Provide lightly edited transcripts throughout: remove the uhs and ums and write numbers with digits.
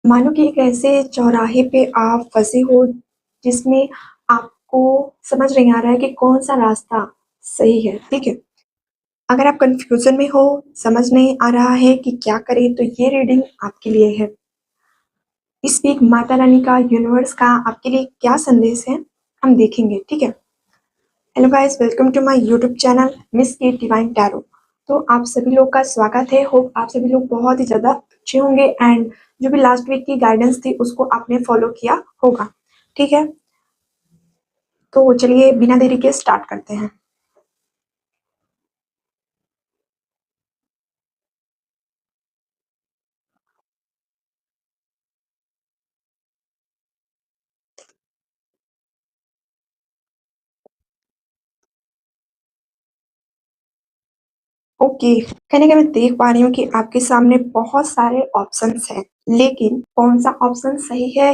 मानो कि एक ऐसे चौराहे पे आप फँसे हो, जिसमें आपको समझ नहीं आ रहा है कि कौन-सा रास्ता सही है, ठीक है? अगर आप कन्फ्यूज़न में हो, समझ नहीं आ रहा है कि क्या करें, तो ये रीडिंग आपके लिए है। इस वीक माता रानी का, यूनिवर्स का आपके लिए क्या संदेश है, हम देखेंगे, ठीक है? Hello guys, welcome to my YouTube channel Miss K Divine Tarot. तो आप सभी लोग का स्वागत है। होप आप सभी लोग बहुत ही ज़्यादा अच्छे होंगे एंड जो भी लास्ट वीक की गाइडेंस थी उसको आपने फॉलो किया होगा, ठीक है? तो चलिए बिना देरी के स्टार्ट करते हैं। ओके, कहीं न कहीं मैं देख पा रही हूँ कि आपके सामने बहुत सारे ऑप्शंस हैं, लेकिन कौन-सा ऑप्शन सही है,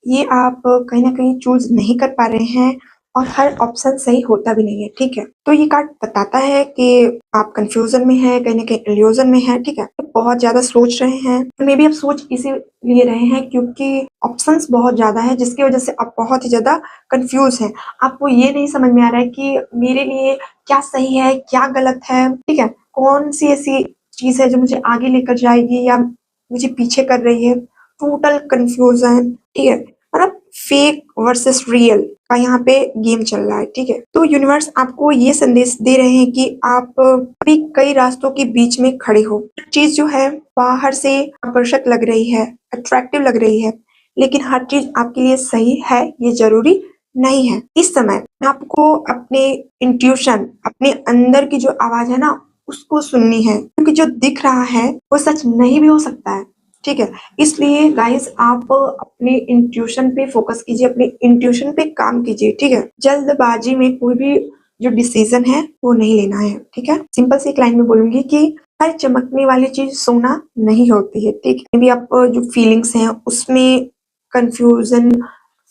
ये आप कहीं न कहीं चूज़ नहीं कर पा रहे हैं और हर ऑप्शन सही होता भी नहीं है, ठीक है? तो ये कार्ड बताता है कि आप कन्फ्यूज़न में हैं, कहीं न कहीं इल्यूज़न में हैं, ठीक है? तो बहुत ज़्यादा सोच रहे हैं, मेबी आप सोच इसीलिए रहे हैं क्योंकि ऑप्शंस बहुत ज़्यादा हैं, जिसकी वजह से आप बहुत ही ज़्यादा कन्फ्यूज़ हैं। आपको ये नहीं समझ में आ रहा है कि मेरे लिए क्या सही है, क्या गलत है, ठीक है? कौन-सी ऐसी चीज़ है जो मुझे आगे लेकर जाएगी या मुझे पीछे कर रही है, टोटल कन्फ्यूज़न, ठीक है? मतलब फेक वर्सेस रियल का यहाँ पे गेम चल रहा है, ठीक है? तो यूनिवर्स आपको ये संदेश दे रहे हैं कि आप अभी कई रास्तों के बीच में खड़े हो। चीज़ जो है बाहर से आकर्षक लग रही है, अट्रैक्टिव लग रही है, लेकिन हर चीज़ आपके लिए सही है, ये ज़रूरी नहीं है। इस समय आपको अपने इंट्यूशन, अपने अंदर की जो आवाज़ है ना, उसको सुननी है, क्योंकि जो दिख रहा है वो सच नहीं भी हो सकता है, ठीक है? इसलिए गाइस आप अपने इंट्यूशन पे फोकस कीजिए, अपने इंट्यूशन पे काम कीजिए, ठीक है? जल्दबाजी में कोई भी जो डिसीजन है वो नहीं लेना है, ठीक है? सिंपल सी एक लाइन में बोलूंगी कि हर चमकने वाली चीज सोना नहीं होती है, ठीक है? भी आप जो फीलिंग्स हैं उसमें कंफ्यूजन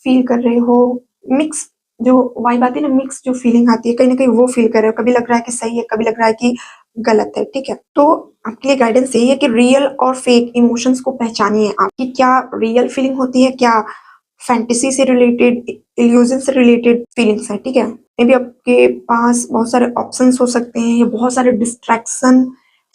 फील कर रहे हो, मिक्स जो वाइब आती है ना, मिक्स जो फीलिंग आती है, कहीं न कहीं वो फील कर रहे हो। कभी लग रहा है कि सही है, कभी लग रहा है कि गलत है, ठीक है? तो आपके लिए गाइडेंस यही है कि रियल और फेक इमोशंस को पहचानिए आप कि क्या रियल फीलिंग होती है, क्या फैंटेसी से रिलेटेड, इल्यूजन से रिलेटेड फीलिंग्स है, ठीक है? मे बी आपके पास बहुत सारे ऑप्शंस हो सकते हैं या बहुत सारे डिस्ट्रैक्शन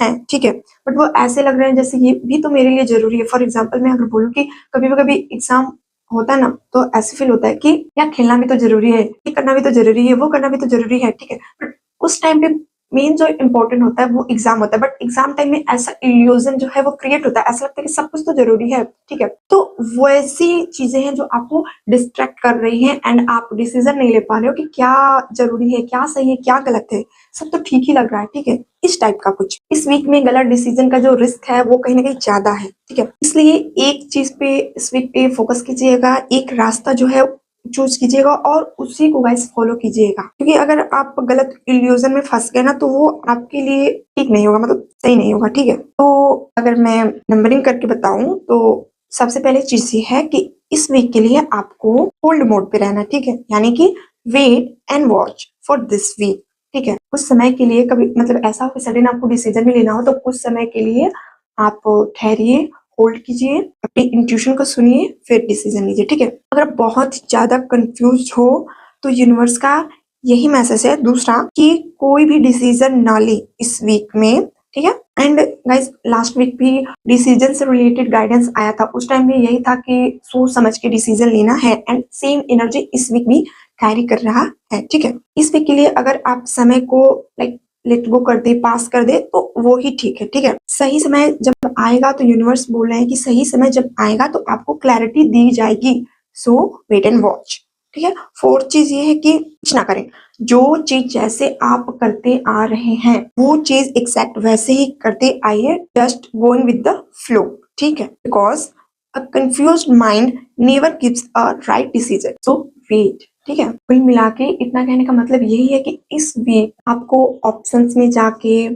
हैं, ठीक है? बट वो ऐसे लग रहे हैं जैसे ये भी तो मेरे लिए ज़रूरी है। फॉर एग्ज़ाम्पल मैं अगर बोलूँ कि कभी-कभी एग्ज़ाम होता है ना, तो ऐसे फ़ील होता है कि यार खेलना भी तो ज़रूरी है, ये करना भी तो ज़रूरी है, वो करना भी तो ज़रूरी है, ठीक है? बट उस टाइम पे मेन जो इम्पोर्टेंट होता है वो एग्ज़ाम होता है, बट एग्ज़ाम टाइम में ऐसा इल्यूज़न जो है वो क्रिएट होता है, ऐसा लगता है कि सब कुछ तो ज़रूरी है, ठीक है? तो वैसी चीज़ें हैं जो आपको डिस्ट्रैक्ट कर रही हैं एंड आप डिसीज़न नहीं ले पा रहे हो कि क्या ज़रूरी है, क्या सही है, क्या गलत है, सब तो ठीक ही लग रहा है, ठीक है? इस टाइप का कुछ। इस वीक में गलत डिसीज़न का जो रिस्क है वो कहीं न कहीं ज़्यादा है, ठीक है? इसलिए एक चीज़ पे इस वीक पे फ़ोकस कीजिएगा, एक रास्ता जो है चूज़ कीजिएगा और उसी को गाइस फ़ॉलो कीजिएगा। क्योंकि अगर आप गलत इल्यूज़न में फँस गए ना, तो वो आपके लिए ठीक नहीं होगा, मतलब सही नहीं होगा, ठीक है? तो अगर मैं नंबरिंग करके बताऊँ तो सबसे पहले चीज़ ये है कि इस वीक के लिए आपको होल्ड मोड पे रहना है, ठीक है? यानी कि wait and watch for this week, ठीक है? कुछ समय के लिए कभी मतलब ऐसा हो कि सडन आपको डिसीज़न भी लेना हो, तो कुछ समय के लिए आप ठहरिए, होल्ड कीजिए, अपनी इंट्यूशन को सुनिए, फिर डिसीज़न लीजिए, ठीक है? अगर आप बहुत ज़्यादा कन्फ्यूज़्ड हो, तो यूनिवर्स का यही मैसेज है दूसरा कि कोई भी डिसीज़न ना लें इस वीक में, ठीक है? एंड गाइस लास्ट वीक भी डिसीज़न से रिलेटेड गाइडेंस आया था, उस टाइम भी यही था कि सोच समझ के डिसीज़न लेना है एंड सेम एनर्जी इस वीक भी कैरी कर रहा है, ठीक है? इस वीक के लिए अगर आप समय को लाइक लेट गो कर दे, पास कर दे, तो वो ही ठीक है, ठीक है? सही समय जब आएगा तो यूनिवर्स बोल रहे हैं कि सही समय जब आएगा तो आपको क्लैरिटी दी जाएगी, सो वेट एंड वॉच, ठीक है? फोर्थ चीज ये है कि कुछ ना करें, जो चीज जैसे आप करते आ रहे हैं वो चीज एग्जैक्ट वैसे ही करते आइए, just going with the flow, ठीक है? Because a confused mind never gives a right decision, so wait, ठीक है? कुल मिला के इतना कहने का मतलब यही है कि इस वीक आपको ऑप्शंस में जाके,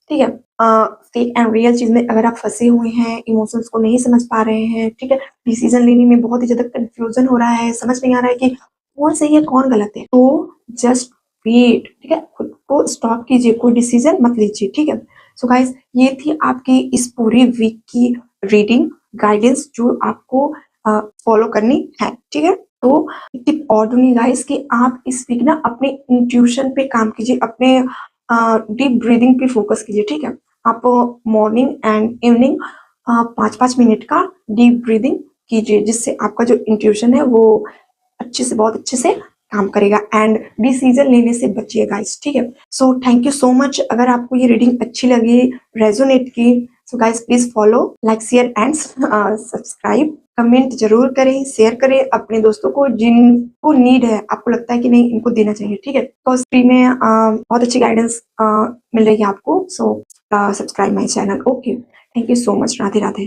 ठीक है, फेक एंड रियल चीज में अगर आप फंसे हुए हैं, इमोशंस को नहीं समझ पा रहे हैं, ठीक है, डिसीजन लेने में बहुत ही ज्यादा कंफ्यूजन हो रहा है, समझ नहीं आ रहा है कि कौन सही है कौन गलत है, तो जस्ट वेट, ठीक है? खुद को स्टॉप कीजिए, कोई डिसीजन मत लीजिए, ठीक है? सो गाइस ये थी आपकी इस पूरी वीक की रीडिंग गाइडेंस जो आपको फॉलो करनी है, ठीक है। तो एक टिप और दूंगी गाइस कि आप इस वीक ना अपने इंट्यूशन पे काम कीजिए, अपने डीप ब्रीदिंग पे फोकस कीजिए, ठीक है। आप मॉर्निंग एंड इवनिंग 5-5 मिनट का डीप ब्रीदिंग कीजिए, जिससे आपका जो इंट्यूशन है वो बहुत अच्छे से काम करेगा एंड डिसीजन लेने से बचिए गाइस, ठीक है। So thank you so much. अगर आपको ये रीडिंग अच्छी लगी, रेजोनेट की, so guys please follow, like, share and subscribe. Comment जरूर करें, शेयर करें अपने दोस्तों को जिनको नीड है, आपको लगता है कि नहीं इनको देना चाहिए, ठीक है। तो फ्री में बहुत अच्छी गाइडेंस मिल रही है आपको। So subscribe my channel. Okay, thank you so much. Radhe Radhe.